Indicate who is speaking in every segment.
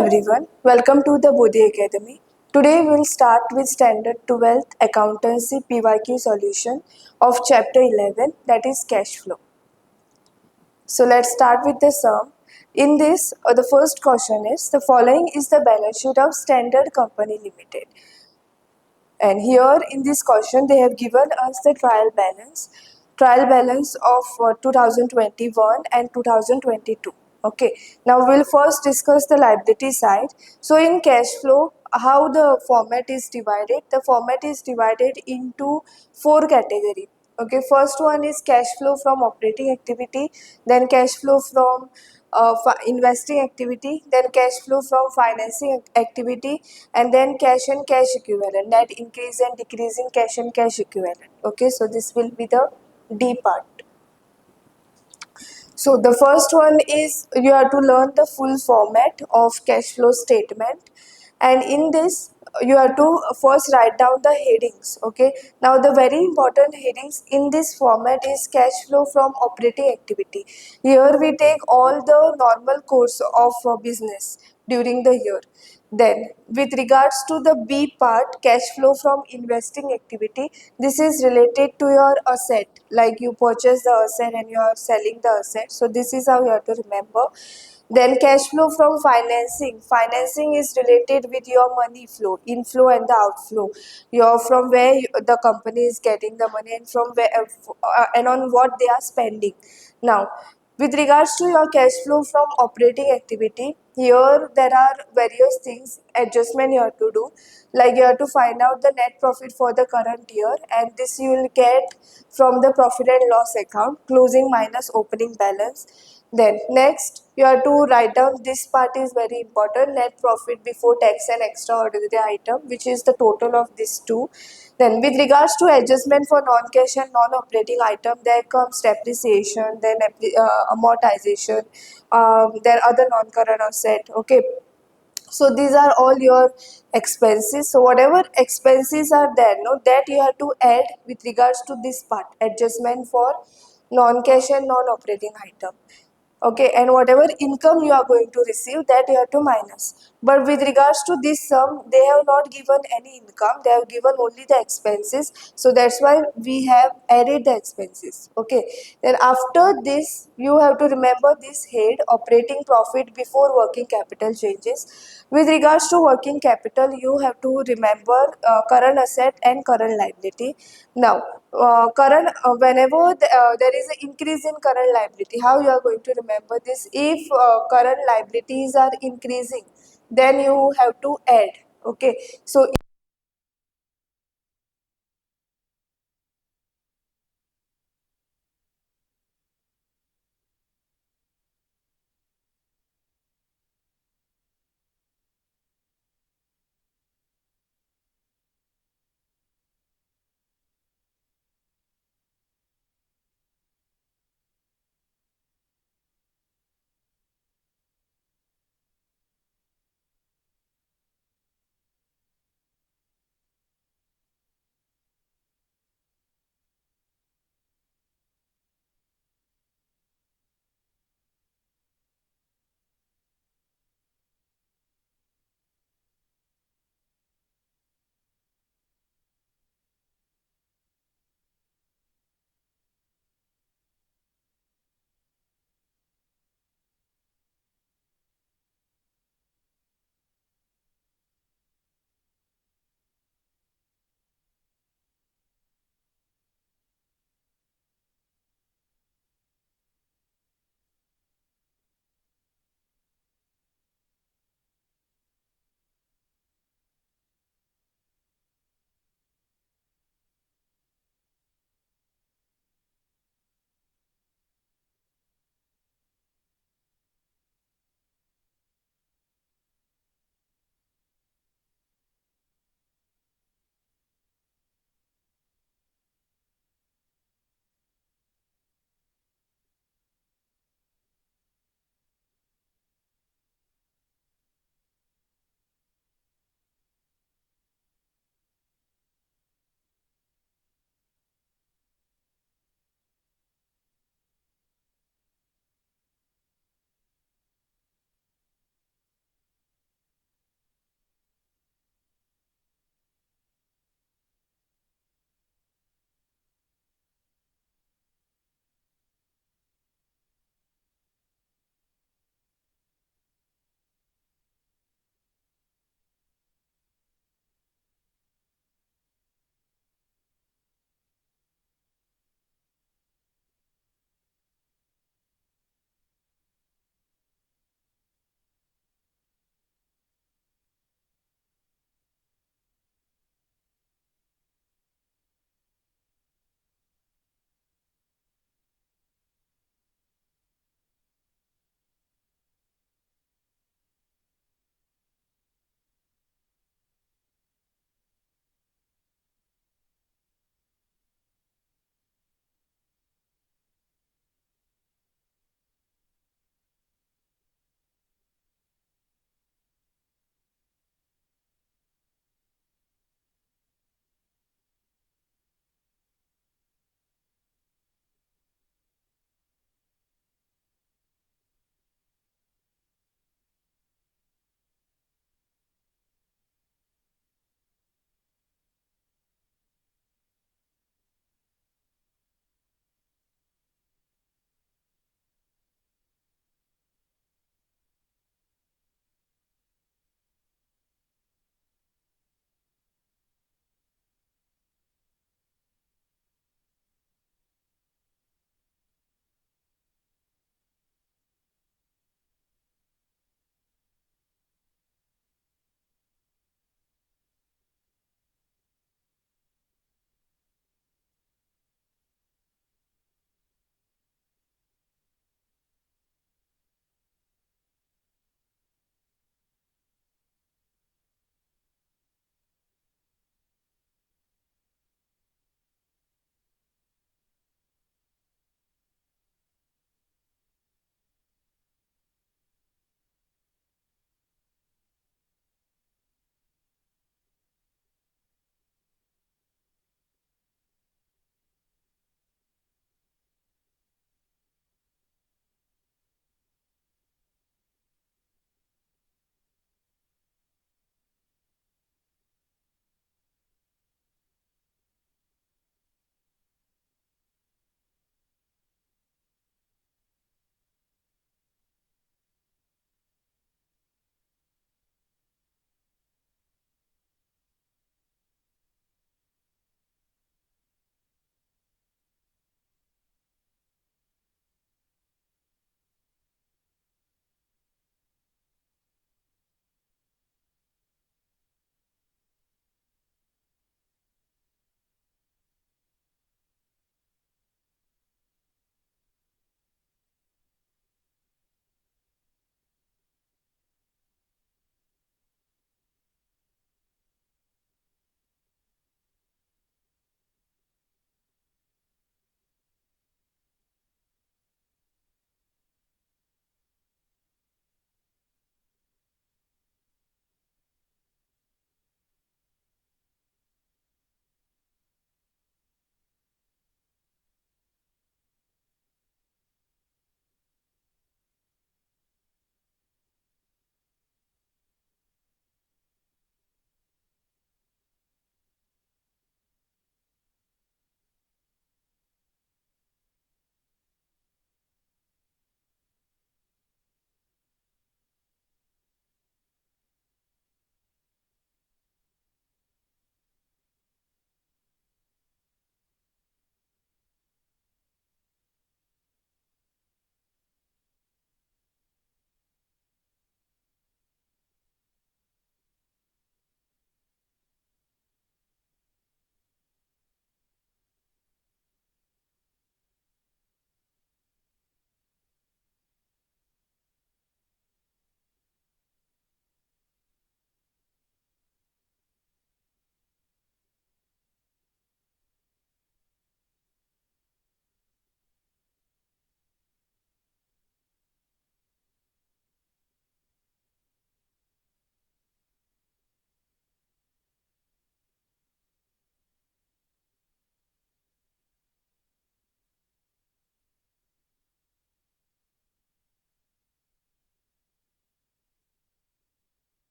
Speaker 1: everyone, welcome to the Bodhi Academy. Today we'll start with Standard 12th Accountancy PYQ solution of Chapter 11, that is cash flow. So let's start with the sum. In this, the first question is, the following is the balance sheet of Standard Company Limited. And here in this question, they have given us the trial balance of 2021 and 2022. Okay, now we'll first discuss the liability side. So in cash flow, how the format is divided? The format is divided into four categories. Okay, first one is cash flow from operating activity, then cash flow from investing activity, then cash flow from financing activity, and then cash and cash equivalent, net increase and decrease in cash and cash equivalent. Okay, so this will be the D part. So the first one is you have to learn the full format of cash flow statement, and in this you have to first write down the headings. Okay, now the very important headings in this format is cash flow from operating activity. Here we take all the normal course of business during the year. Then, with regards to the B part, cash flow from investing activity, this is related to your asset, like you purchase the asset and you are selling the asset. So, this is how you have to remember. Then, cash flow from financing. Financing is related with your money flow, inflow and the outflow. Your from where the company is getting the money and from where and on what they are spending. Now, with regards to your cash flow from operating activity, here there are various things, adjustment you have to do. Like you have to find out the net profit for the current year, and this you will get from the profit and loss account, closing minus opening balance. Then next you have to write down, this part is very important, net profit before tax and extraordinary item, which is the total of these two. Then with regards to adjustment for non-cash and non-operating item, there comes depreciation, then amortization, then other non-current asset. Okay, so these are all your expenses. So whatever expenses are there, no, that you have to add with regards to this part, adjustment for non-cash and non-operating item. Okay, and whatever income you are going to receive, that you have to minus. But with regards to this sum, they have not given any income, they have given only the expenses, so that's why we have added the expenses. Okay, then after this you have to remember this head, operating profit before working capital changes. With regards to working capital, you have to remember current asset and current liability. Now current whenever there is an increase in current liability, how you are going to remember this? If current liabilities are increasing, then you have to add. Okay, so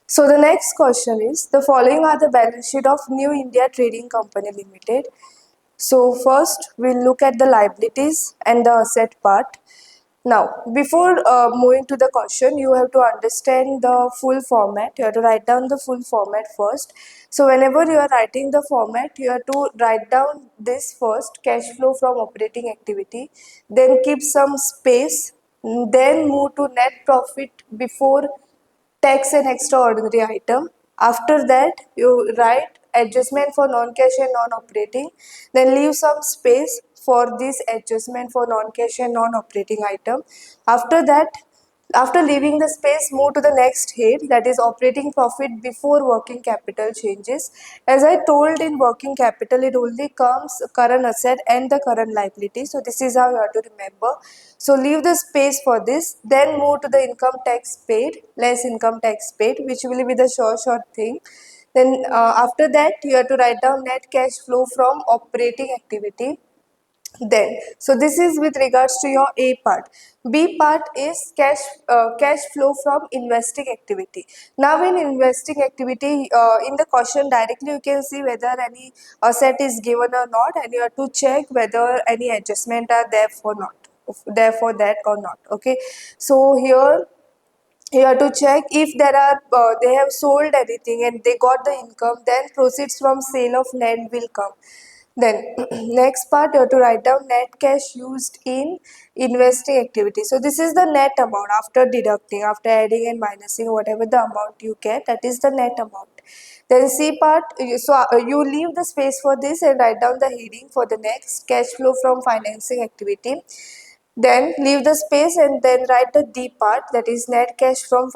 Speaker 1: So the next question is, the following are the balance sheet of New India Trading Company Limited. So first we'll look at the liabilities and the asset part. Now, before moving to the question, you have to understand the full format. You have to write down the full format first. So whenever you are writing the format, you have to write down this first, cash flow from operating activity, then keep some space, then move to net profit before tax and extraordinary item. After that, you write adjustment for non-cash and non-operating. Then leave some space for this adjustment for non-cash and non-operating item. After that, after leaving the space, move to the next head, that is operating profit before working capital changes. As I told, in working capital, it only comes current asset and the current liability. So this is how you have to remember. So leave the space for this, then move to the income tax paid, less income tax paid, which will be the short thing. Then after that, you have to write down net cash flow from operating activity. Then, so this is with regards to your A part. B part is cash flow from investing activity. Now in investing activity, in the question directly you can see whether any asset is given or not, and you have to check whether any adjustment are there for not, there for that or not. Okay, so here you have to check if there are they have sold anything and they got the income, then proceeds from sale of land will come. Then next part, you have to write down net cash used in investing activity. So this is the net amount after deducting, after adding and minusing whatever the amount you get, that is the net amount. Then C part, you leave the space for this and write down the heading for the next, cash flow from financing activity. Then leave the space and then write the D part, that is net cash from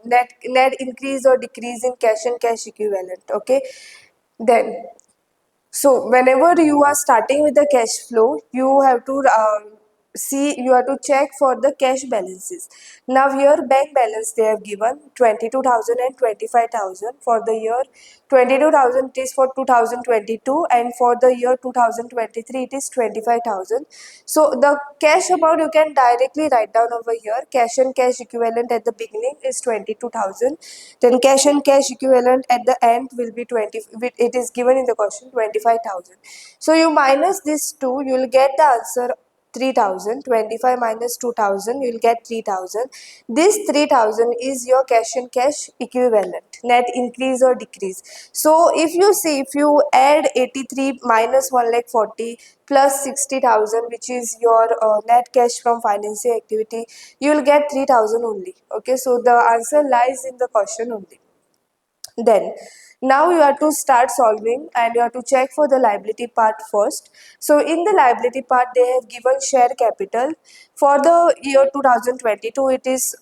Speaker 1: net increase or decrease in cash and cash equivalent. Okay. Then so whenever you are starting with the cash flow, you have to you have to check for the cash balances. Now here bank balance they have given 22,000 and 25,000 for the year. 22,000 is for 2022 and for the year 2023 it is 25,000. So the cash amount you can directly write down over here. Cash and cash equivalent at the beginning is 22,000. Then cash and cash equivalent at the end will be 20. It is given in the question 25,000. So you minus this two, you will get the answer 3,000. 25 minus 2,000, you will get 3,000. This 3,000 is your cash and cash equivalent, net increase or decrease. So if you see, if you add 83 minus 1 lakh 40 plus 60,000, which is your net cash from financing activity, you will get 3,000 only. Okay, so the answer lies in the question only. Then now you have to start solving and you have to check for the liability part first. So in the liability part they have given share capital. For the year 2022 it is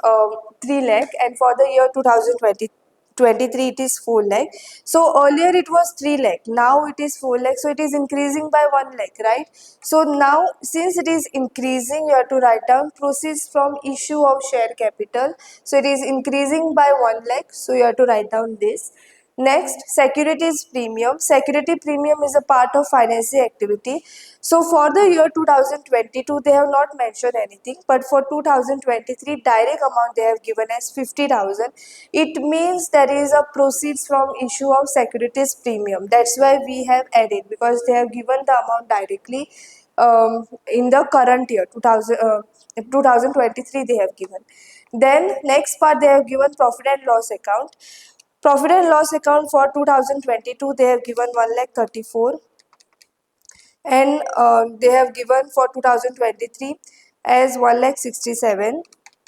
Speaker 1: 3 lakh, and for the year 2023 it is 4 lakh. So earlier it was 3 lakh, now it is 4 lakh, so it is increasing by 1 lakh, right? So now since it is increasing, you have to write down proceeds from issue of share capital. So it is increasing by 1 lakh, so you have to write down this. Next, securities premium. Security premium is a part of financing activity. So for the year 2022, they have not mentioned anything, but for 2023, direct amount they have given as 50,000. It means there is a proceeds from issue of securities premium. That's why we have added, because they have given the amount directly in the current year 2023 they have given. Then next part, they have given profit and loss account. Profit and loss account for 2022 they have given 1 lakh 34, and they have given for 2023 as 1 lakh 67.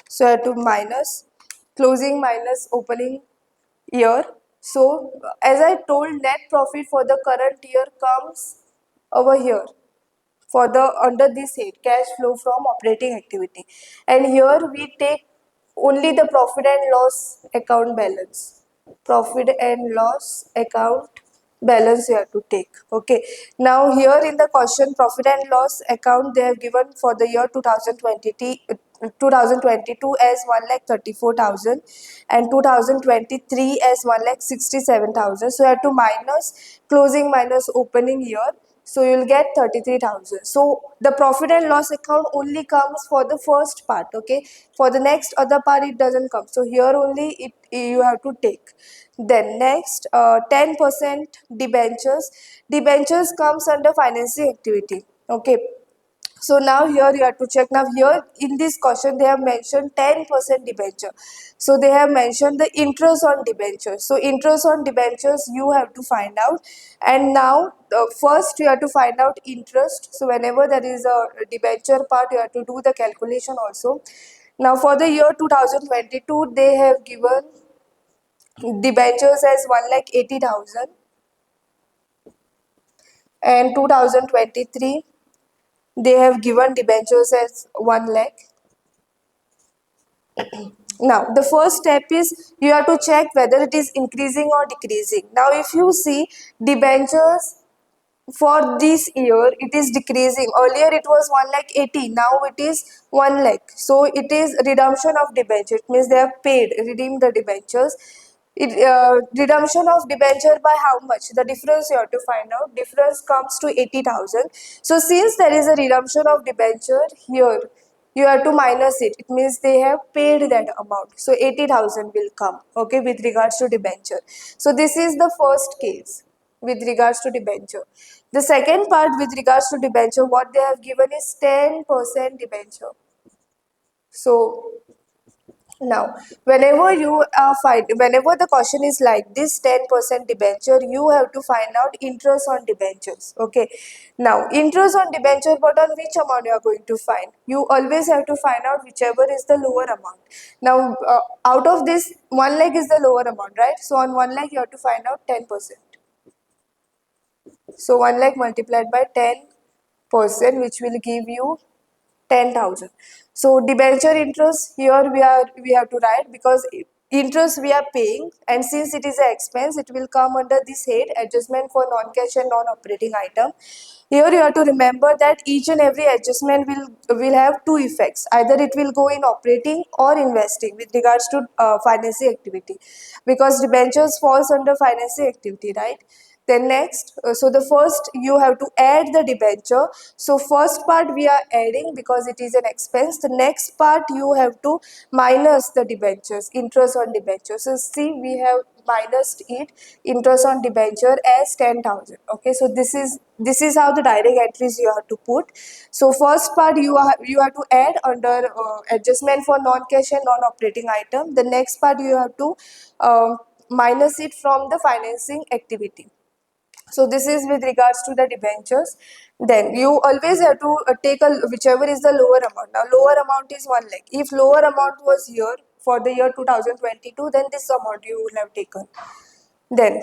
Speaker 1: So I have to minus closing minus opening year. So as I told, net profit for the current year comes over here for the under this head, cash flow from operating activity, and here we take only the profit and loss account balance. Profit and loss account balance you have to take. Okay, now here in the question, profit and loss account they have given for the year 2022 as 1 lakh 34,000 and 2023 as 1 lakh 67,000. So you have to minus closing minus opening year. So you'll get 33,000. So the profit and loss account only comes for the first part, okay? For the next other part, it doesn't come. So here only it you have to take. Then next, 10% debentures. Debentures comes under financing activity, okay? So now here you have to check. Now here in this question they have mentioned 10% debenture. So they have mentioned the interest on debentures. So interest on debentures you have to find out. And now first you have to find out interest. So whenever there is a debenture part, you have to do the calculation also. Now for the year 2022, they have given debentures as 1,80,000, and 2023 they have given debentures as 1 lakh. Now, the first step is you have to check whether it is increasing or decreasing. Now, if you see debentures for this year, it is decreasing. Earlier it was 1 lakh 80, now it is 1 lakh. So, it is redemption of debenture. It means they have paid, redeemed the debentures. Redemption of debenture by how much? The difference you have to find out. Difference comes to 80,000. So, since there is a redemption of debenture here, you have to minus it. It means they have paid that amount. So 80,000 will come, okay, with regards to debenture. So this is the first case with regards to debenture. The second part with regards to debenture, what they have given is 10% debenture. So now, whenever the question is like this 10% debenture, you have to find out interest on debentures. Okay. Now, interest on debenture, but on which amount you are going to find? You always have to find out whichever is the lower amount. Now, out of this, 1 lakh is the lower amount, right? So, on 1 lakh, you have to find out 10%. So, 1 lakh multiplied by 10%, which will give you 10,000. So debenture interest here we have to write, because interest we are paying, and since it is an expense, it will come under this head, adjustment for non-cash and non-operating item. Here you have to remember that each and every adjustment will have two effects. Either it will go in operating or investing with regards to financing activity, because debentures falls under financing activity, right? Then next, so the first you have to add the debenture. So first part we are adding because it is an expense. The next part you have to minus the debentures, interest on debenture. So see, we have minus it, interest on debenture as 10,000. Okay, so this is how the direct entries you have to put. So first part you have to add under adjustment for non-cash and non-operating item. The next part you have to minus it from the financing activity. So this is with regards to the debentures. Then you always have to take a whichever is the lower amount. Now lower amount is 1 lakh. If lower amount was here for the year 2022, then this amount you will have taken. Then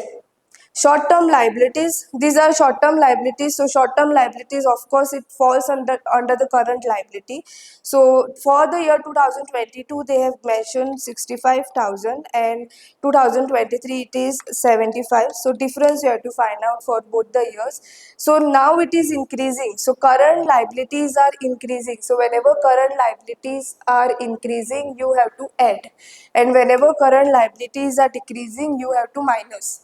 Speaker 1: short-term liabilities, these are short-term liabilities. So short-term liabilities, of course, it falls under the current liability. So for the year 2022, they have mentioned 65,000, and 2023 it is 75. So difference you have to find out for both the years. So now it is increasing. So current liabilities are increasing. So whenever current liabilities are increasing, you have to add, and whenever current liabilities are decreasing, you have to minus.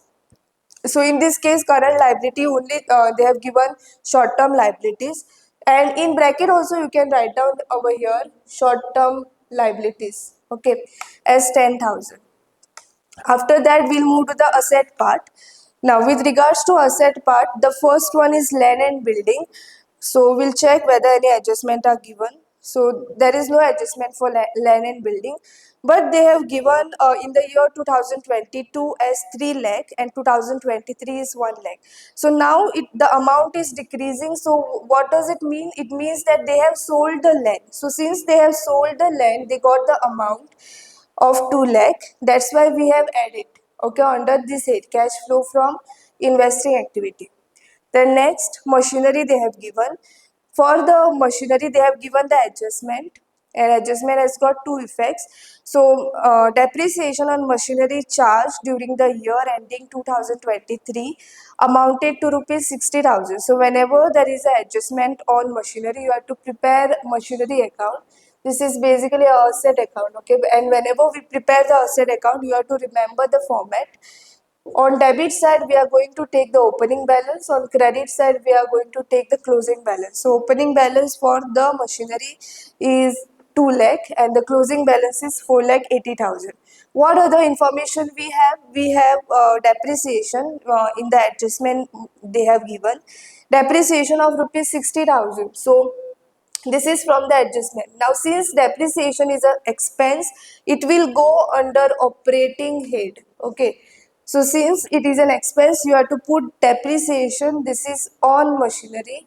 Speaker 1: So in this case, current liability only they have given short term liabilities, and in bracket also you can write down over here short term liabilities, okay, as 10,000. After that, we'll move to the asset part. Now, with regards to asset part, the first one is land and building. So, we'll check whether any adjustment are given. So, there is no adjustment for land and building, but they have given in the year 2022 as 3 lakh, and 2023 is 1 lakh. So, now the amount is decreasing. So, what does it mean? It means that they have sold the land. So, since they have sold the land, they got the amount of 2 lakh. That's why we have added, okay, under this head, cash flow from investing activity. The next, machinery they have given. For the machinery, they have given the adjustment, and adjustment has got two effects. So depreciation on machinery charged during the year ending 2023 amounted to rupees 60,000. So whenever there is an adjustment on machinery, you have to prepare machinery account. This is basically a asset account, okay? And whenever we prepare the asset account, you have to remember the format. On debit side, we are going to take the opening balance. On credit side, we are going to take the closing balance. So opening balance for the machinery is 2 lakh and the closing balance is 4 lakh 80,000. What other information we have? We have depreciation in the adjustment they have given. Depreciation of rupees 60,000. So this is from the adjustment. Now since depreciation is an expense, it will go under operating head. Okay. So since it is an expense, you have to put depreciation. This is on machinery.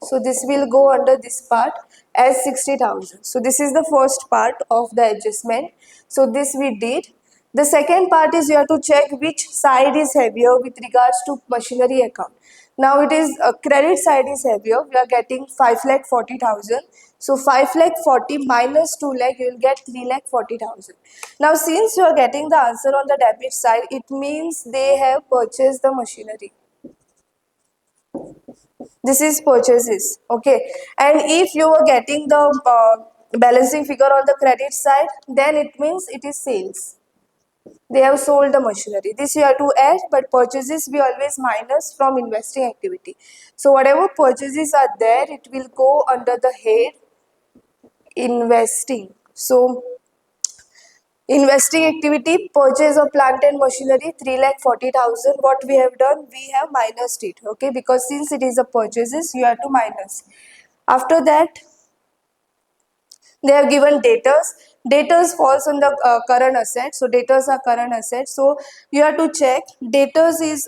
Speaker 1: So this will go under this part as 60,000. So this is the first part of the adjustment. So this we did. The second part is you have to check which side is heavier with regards to machinery account. Now it is credit side is heavier. We are getting 5 lakh 40,000. So 5 lakh 40 minus 2 lakh, you will get 3 lakh 40,000. Now since you are getting the answer on the debit side, it means they have purchased the machinery. This is purchases, okay. And if you are getting the balancing figure on the credit side, then it means it is sales. They have sold the machinery. This you have to add, but purchases we always minus from investing activity. So whatever purchases are there, it will go under the head investing. So investing activity, purchase of plant and machinery, 3 lakh 40,000. What we have done, we have minused it, okay, because since it is a purchases, you have to minus. After that, they have given debtors. Debtors falls on the current asset. So debtors are current assets. So you have to check. Debtors is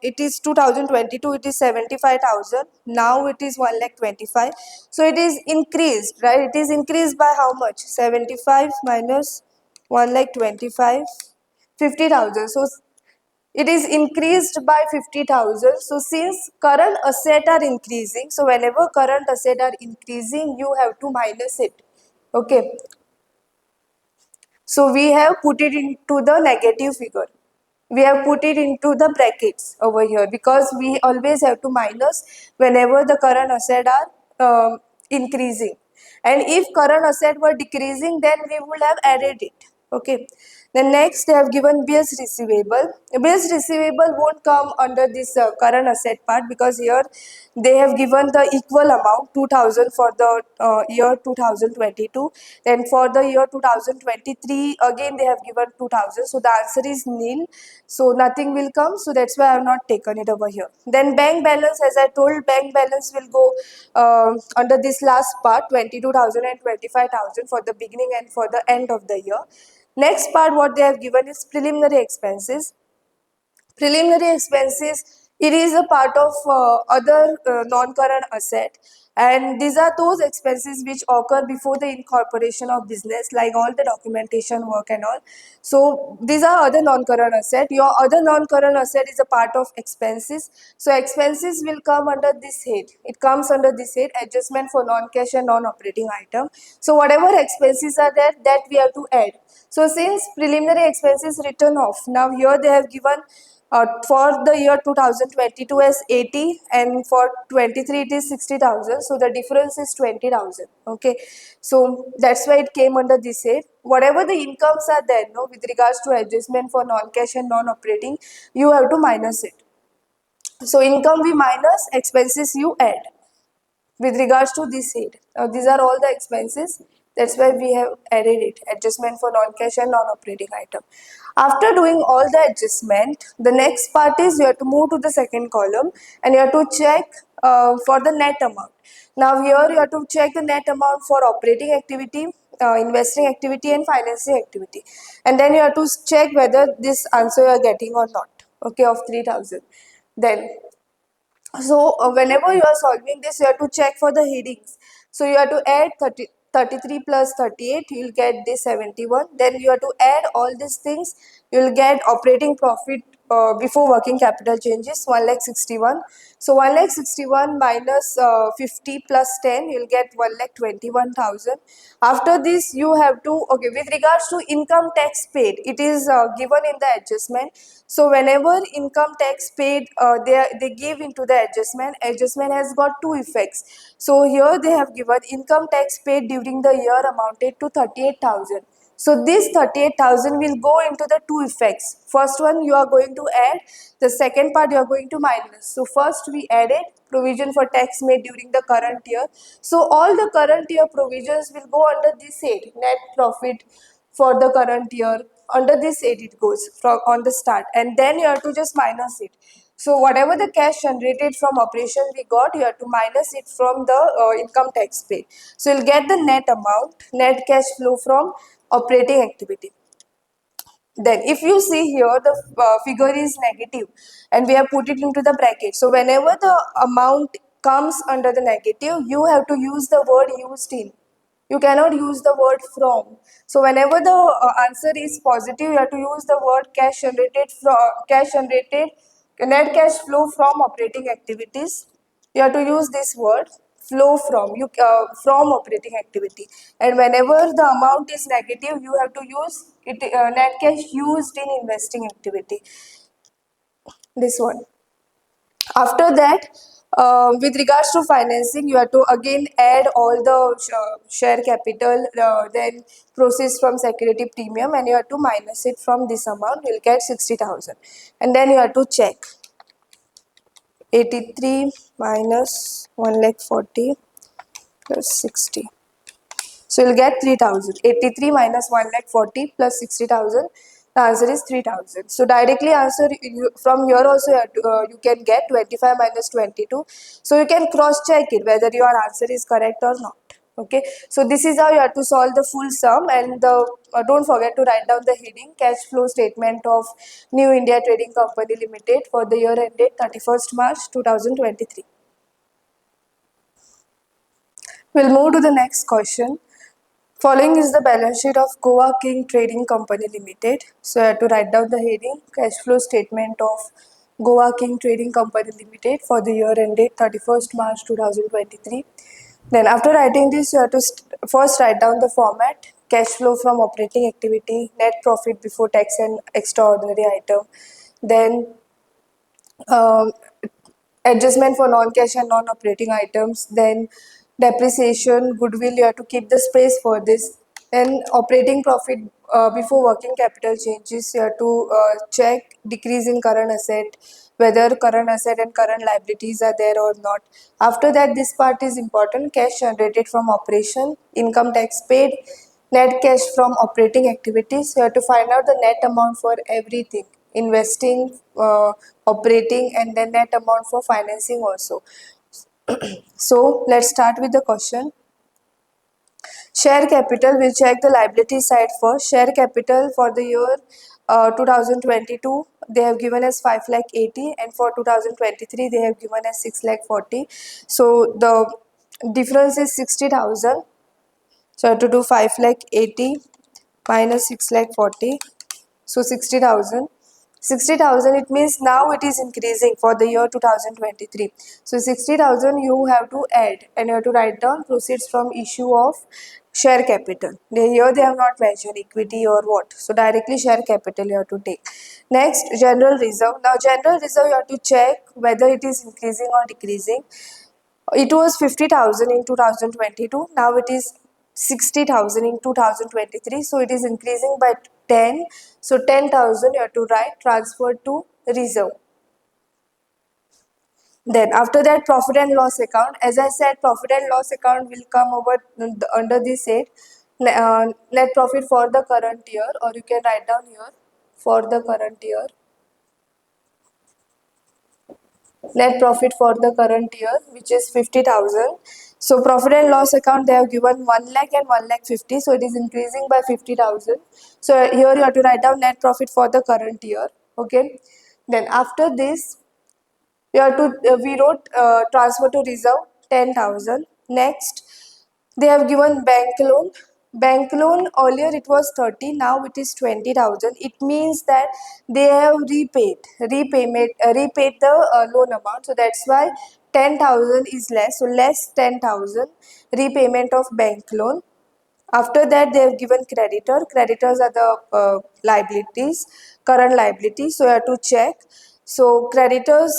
Speaker 1: it is 2022. It is 75,000. Now it is 1 lakh 25. So it is increased, right? It is increased by how much? 75 minus 1 lakh 25, 50,000. So it is increased by 50,000. So since current asset are increasing, so whenever current asset are increasing, you have to minus it. Okay. So we have put it into the negative figure. We have put it into the brackets over here because we always have to minus whenever the current asset are increasing. And if current asset were decreasing, then we would have added it. Okay. Then next they have given bills receivable. Bills receivable won't come under this current asset part because here they have given the equal amount 2000 for the year 2022. Then for the year 2023 again they have given 2000. So the answer is nil. So nothing will come. So that's why I have not taken it over here. Then bank balance, as I told, bank balance will go under this last part 22,000 and 25,000 for the beginning and for the end of the year. Next part what they have given is preliminary expenses. Preliminary expenses, it is a part of other non-current asset, and these are those expenses which occur before the incorporation of business, like all the documentation work and all. So these are other non-current asset. Your other non-current asset is a part of expenses. So expenses will come under this head. It comes under this head, adjustment for non-cash and non-operating item. So whatever expenses are there, that we have to add. So since preliminary expenses written off, now here they have given for the year 2022 as 80 and for 23 it is 60,000. So the difference is 20,000. Okay. So that's why it came under this head. Whatever the incomes are there, no, with regards to adjustment for non-cash and non-operating, you have to minus it. So income we minus, expenses you add with regards to this head. Now these are all the expenses. That's why we have added it, adjustment for non-cash and non-operating item. After doing all the adjustment, the next part is you have to move to the second column and you have to check for the net amount. Now here you have to check the net amount for operating activity, investing activity and financing activity. And then you have to check whether this answer you are getting or not, okay, of 3,000. Then so whenever you are solving this, you have to check for the headings. So you have to add 33 plus 38, you will get this 71. Then you have to add all these things, you will get operating profit before working capital changes, 1 lakh 61. So 1 lakh 61 minus 50 plus 10, you will get 1 lakh 21,000. After this, you have to, okay, with regards to income tax paid, it is given in the adjustment. So whenever income tax paid, they give into the adjustment. Adjustment has got two effects. So here they have given income tax paid during the year amounted to 38,000. So this 38,000 will go into the two effects. First one you are going to add, the second part you are going to minus. So first we added provision for tax made during the current year. So all the current year provisions will go under this head, net profit for the current year. Under this head it goes from on the start, and then you have to just minus it. So whatever the cash generated from operation we got, you have to minus it from the income tax paid. So you'll get the net amount, net cash flow from operating activity. Then if you see here, the figure is negative and we have put it into the bracket. So whenever the amount comes under the negative, you have to use the word used in. You cannot use the word from. So whenever the answer is positive, you have to use the word cash generated, net cash flow from operating activities. You have to use this word flow from operating activity, and whenever the amount is negative, you have to use it net cash used in investing activity, this one. After that, with regards to financing, you have to again add all the share capital, then proceeds from security premium, and you have to minus it from this amount. You'll get 60,000, and then you have to check 83 minus 1 lakh 40 plus 60. So you'll get 3,000. 83 minus 1 lakh 40 plus 60,000. The answer is 3,000. So directly answer from here also you can get 25 minus 22. So you can cross check it whether your answer is correct or not. Okay. So this is how you have to solve the full sum, and don't forget to write down the heading cash flow statement of New India Trading Company Limited for the year ended 31st March 2023. We'll move to the next question. Following is the balance sheet of Goa King Trading Company Limited. So I have to write down the heading cash flow statement of Goa King Trading Company Limited for the year ended 31st March 2023. Then after writing this, you have to first write down the format, cash flow from operating activity, net profit before tax and extraordinary item. Then um, adjustment for non-cash and non-operating items, then depreciation, goodwill, you have to keep the space for this, and operating profit before working capital changes, you have to check decrease in current asset, whether current asset and current liabilities are there or not. After that, this part is important, cash generated from operation, income tax paid, net cash from operating activities. You have to find out the net amount for everything, investing, operating, and then net amount for financing also. So let's start with the question. Share capital, we'll check the liability side first. Share capital for the year 2022, they have given us 5 lakh 80, and for 2023 they have given us 6 lakh 40. So the difference is 60,000. So I have to do 5 lakh 80 minus 6 lakh 40. So 60,000. 60,000, it means now it is increasing for the year 2023. So 60,000 you have to add, and you have to write down proceeds from issue of share capital. Here they have not mentioned equity or what. So directly share capital you have to take. Next, general reserve. Now general reserve you have to check whether it is increasing or decreasing. It was 50,000 in 2022. Now it is 60,000 in 2023. So it is increasing by 10. So 10,000 you have to write transfer to reserve. Then after that, profit and loss account. As I said, profit and loss account will come over under this head. Net profit for the current year, or you can write down here for the current year. Net profit for the current year, which is 50,000. So profit and loss account, they have given 1 lakh and 1 lakh 50. So it is increasing by 50,000. So here you have to write down net profit for the current year. Okay. Then after this, you have to, we wrote transfer to reserve 10,000. Next, they have given bank loan. Bank loan, earlier it was 30, now it is 20,000. It means that they have repaid the loan amount. So that's why 10,000 is less. So less 10,000 repayment of bank loan. After that, they have given creditor. Creditors are the liabilities, current liabilities. So you have to check. So creditors,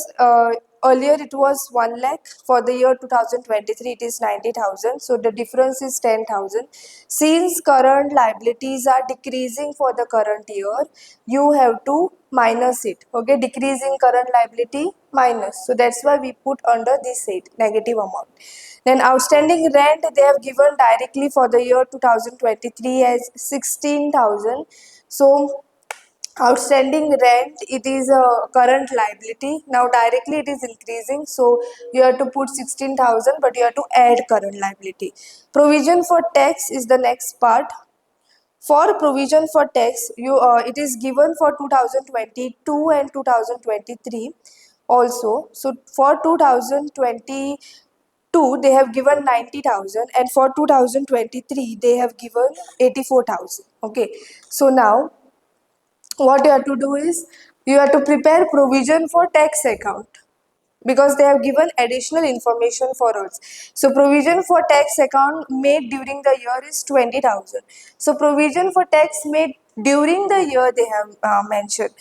Speaker 1: earlier it was 1 lakh. For the year 2023 it is 90,000, so the difference is 10,000. Since current liabilities are decreasing for the current year, you have to minus it. Okay, decreasing current liability minus, so that's why we put under this head negative amount. Then outstanding rent they have given directly for the year 2023 as 16,000. So outstanding rent, it is a current liability. Now directly it is increasing, so you have to put 16,000, but you have to add current liability. Provision for tax is the next part. For provision for tax, you it is given for 2022 and 2023 also. So for 2022 they have given 90,000, and for 2023 they have given 84,000. Okay, so now what you have to do is you have to prepare provision for tax account, because they have given additional information for us. So provision for tax account made during the year is 20,000. So provision for tax made during the year they have mentioned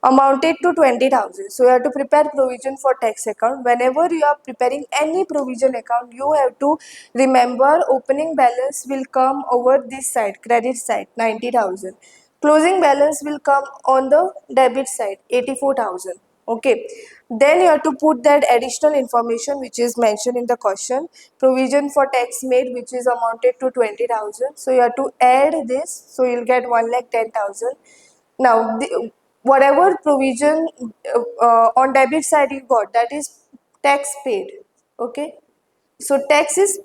Speaker 1: amounted to 20,000. So you have to prepare provision for tax account. Whenever you are preparing any provision account, you have to remember opening balance will come over this side, credit side, 90,000. Closing balance will come on the debit side, 84,000. Okay, then you have to put that additional information which is mentioned in the question. Provision for tax made which is amounted to 20,000. So you have to add this, so you'll get 1,10,000. Now whatever provision on debit side you got, that is tax paid. Okay, so tax is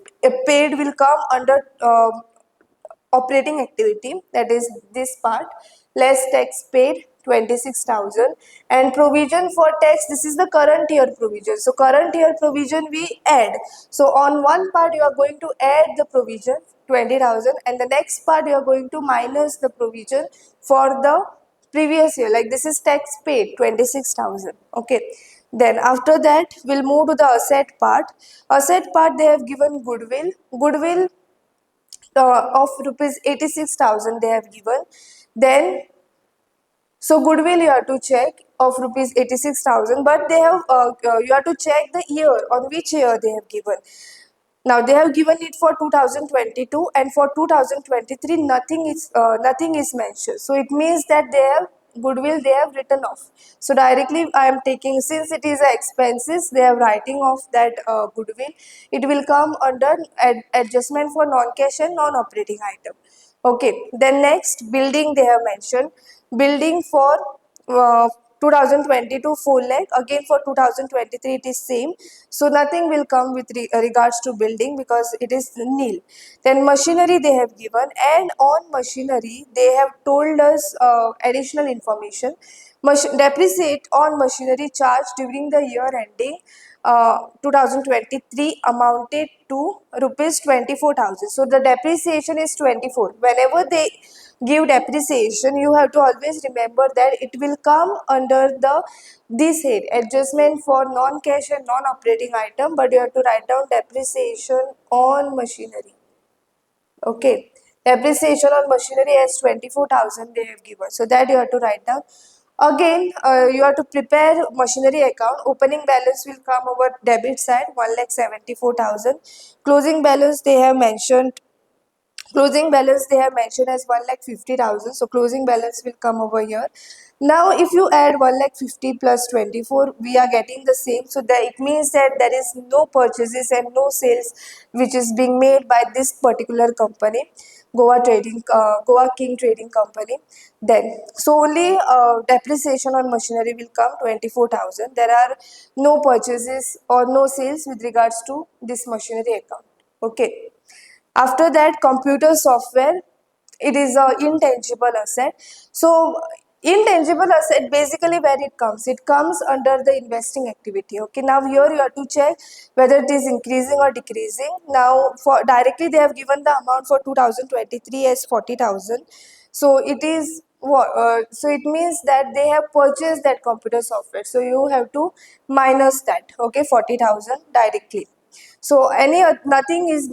Speaker 1: paid will come under operating activity, that is this part, less tax paid 26,000. And provision for tax, this is the current year provision. So current year provision we add. So on one part you are going to add the provision 20,000, and the next part you are going to minus the provision for the previous year, like this is tax paid 26,000. Okay, then after that we'll move to the asset part. Asset part they have given goodwill of rupees 86,000 they have given. Then so goodwill you have to check of rupees 86,000, but they have you have to check the year, on which year they have given. Now they have given it for 2022, and for 2023 nothing is mentioned. So it means that they have goodwill they have written off. So directly I am taking, since it is expenses, they are writing off that goodwill. It will come under adjustment for non-cash and non-operating item. Okay, then next building they have mentioned. Building for uh, 2022 4 lakh, again for 2023 it is same. So nothing will come with regards to building because it is nil. Then machinery they have given, and on machinery they have told us additional information. Depreciate on machinery charge during the year ending 2023 amounted to rupees 24,000. So the depreciation is 24. Whenever they give depreciation, you have to always remember that it will come under the this head, adjustment for non-cash and non-operating item, but you have to write down depreciation on machinery. Okay, depreciation on machinery as 24,000 they have given, so that you have to write down. Again, you have to prepare machinery account. Opening balance will come over debit side, 1,74,000. Closing balance they have mentioned. Closing balance they have mentioned as 1,50,000. So closing balance will come over here. Now if you add 1,50,000 plus 24, we are getting the same. So that it means that there is no purchases and no sales which is being made by this particular company, Goa King Trading Company. Then solely depreciation on machinery will come 24,000. There are no purchases or no sales with regards to this machinery account. Okay. After that, computer software, it is a intangible asset. So intangible asset, basically where it comes under the investing activity. Okay, now here you have to check whether it is increasing or decreasing. Now for directly they have given the amount for 2023 as 40,000. So it is what so it means that they have purchased that computer software, so you have to minus that. Okay, 40,000 directly. So nothing is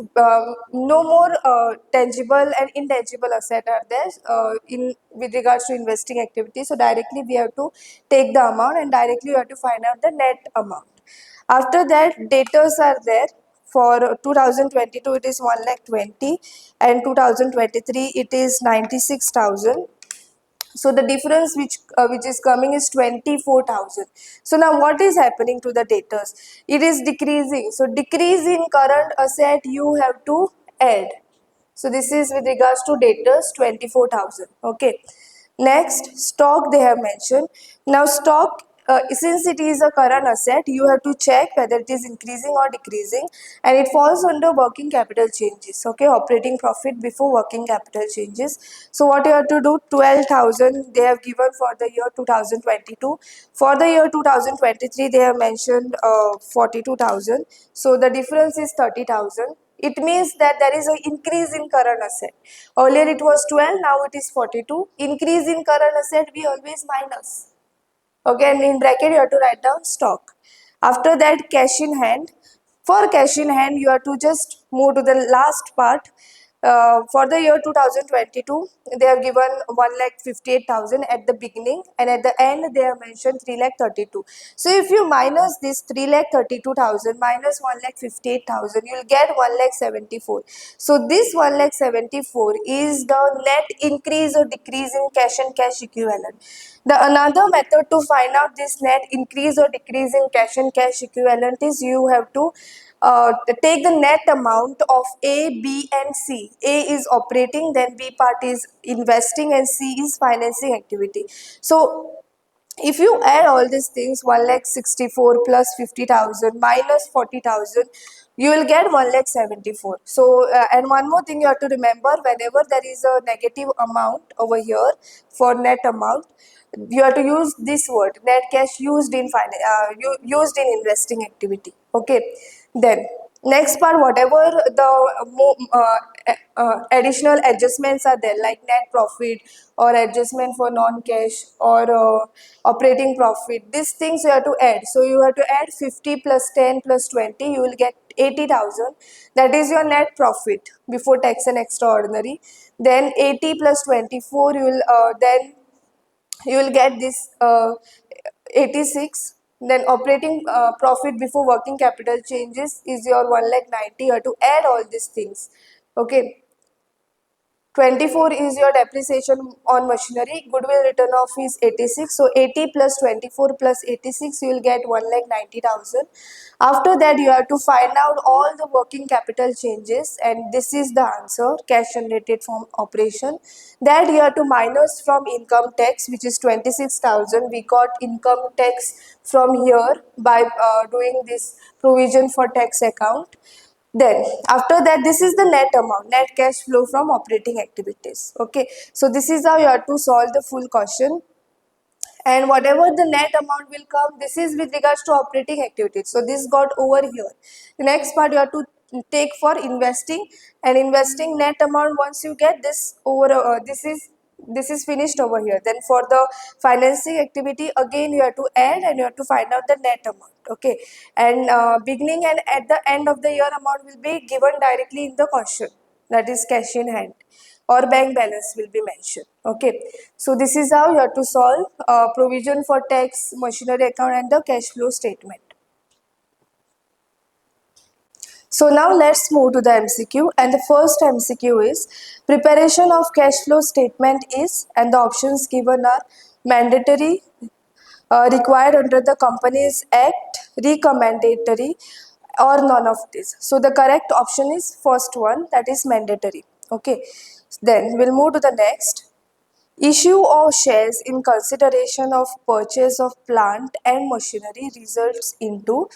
Speaker 1: no more tangible and intangible asset are there in with regards to investing activity. So directly we have to take the amount and directly we have to find out the net amount. After that, debtors are there. For 2022 it is 1 lakh 20 and 2023 it is 96,000. So the difference which is coming is 24,000. So now what is happening to the debtors? It is decreasing. So decrease in current asset you have to add. So this is with regards to debtors 24,000. Okay. Next, stock they have mentioned. Now stock, since it is a current asset, you have to check whether it is increasing or decreasing, and it falls under working capital changes. Okay, operating profit before working capital changes. So what you have to do, 12,000 they have given for the year 2022. For the year 2023 they have mentioned 42,000. So the difference is 30,000. It means that there is an increase in current asset. Earlier it was 12, now it is 42. Increase in current asset we always minus. Okay, and in bracket you have to write down stock. After that, cash in hand. For cash in hand, you have to just move to the last part. For the year 2022, they have given 1,58,000 at the beginning, and at the end they have mentioned 3,32,000. So if you minus this 3,32,000 minus 1,58,000, you will get 1,74,000. So this 1,74,000 is the net increase or decrease in cash and cash equivalent. The another method to find out this net increase or decrease in cash and cash equivalent is you have to take the net amount of A, B and C. A is operating, then B part is investing and C is financing activity. So if you add all these things, 1,64,000 plus 50,000 minus 40,000, you will get 1,74,000. So, and one more thing you have to remember, whenever there is a negative amount over here for net amount, you have to use this word, net cash used in used in investing activity. Okay. Then next part, whatever the additional adjustments are there, like net profit or adjustment for non-cash or operating profit, these things you have to add. So you have to add 50 plus 10 plus 20, you will get 80,000. That is your net profit before tax and extraordinary. Then 80 plus 24, you will get this 86. Then operating profit before working capital changes is your 1,90,000. You have to add all these things. Okay. 24 is your depreciation on machinery. Goodwill written off is 86. So 80 plus 24 plus 86, you will get 1,90,000. After that, you have to find out all the working capital changes, and this is the answer: cash generated from operation. That you have to minus from income tax, which is 26,000. We got income tax from here by doing this provision for tax account. Then after that, this is the net amount, net cash flow from operating activities. Okay, so this is how you have to solve the full question. And whatever the net amount will come, this is with regards to operating activities. So this got over here. The next part you have to take for investing, and investing net amount, once you get this over, this is finished over here. Then for the financing activity, again you have to add and you have to find out the net amount. Okay, and beginning and at the end of the year amount will be given directly in the question, that is cash in hand or bank balance will be mentioned. Okay, so this is how you have to solve provision for tax, machinery account and the cash flow statement. So now let's move to the MCQ, and the first MCQ is preparation of cash flow statement is, and the options given are mandatory, required under the Companies Act, recommendatory, or none of this. So the correct option is first one, that is mandatory. Okay, then we'll move to the next. Issue of shares in consideration of purchase of plant and machinery results into,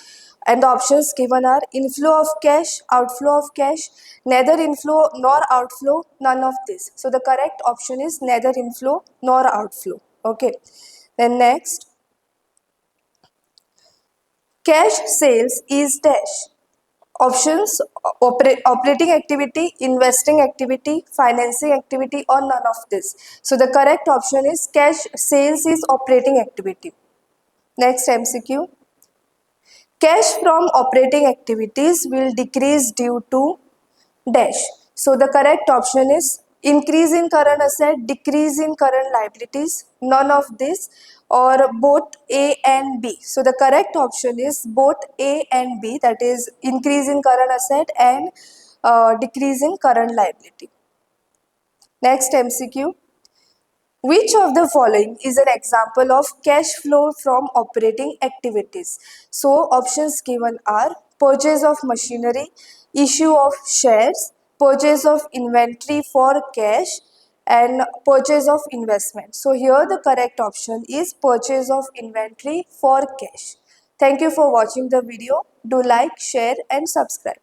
Speaker 1: and the options given are inflow of cash, outflow of cash, neither inflow nor outflow, none of this. So the correct option is neither inflow nor outflow. Okay. Then next, cash sales is dash. Options: operating activity, investing activity, financing activity, or none of this. So the correct option is cash sales is operating activity. Next MCQ. Cash from operating activities will decrease due to dash. So the correct option is increase in current asset, decrease in current liabilities, none of this, or both A and B. So the correct option is both A and B, that is increase in current asset and decrease in current liability. Next MCQ. Which of the following is an example of cash flow from operating activities? So options given are purchase of machinery, issue of shares, purchase of inventory for cash, and purchase of investment. So here the correct option is purchase of inventory for cash. Thank you for watching the video. Do like, share and subscribe.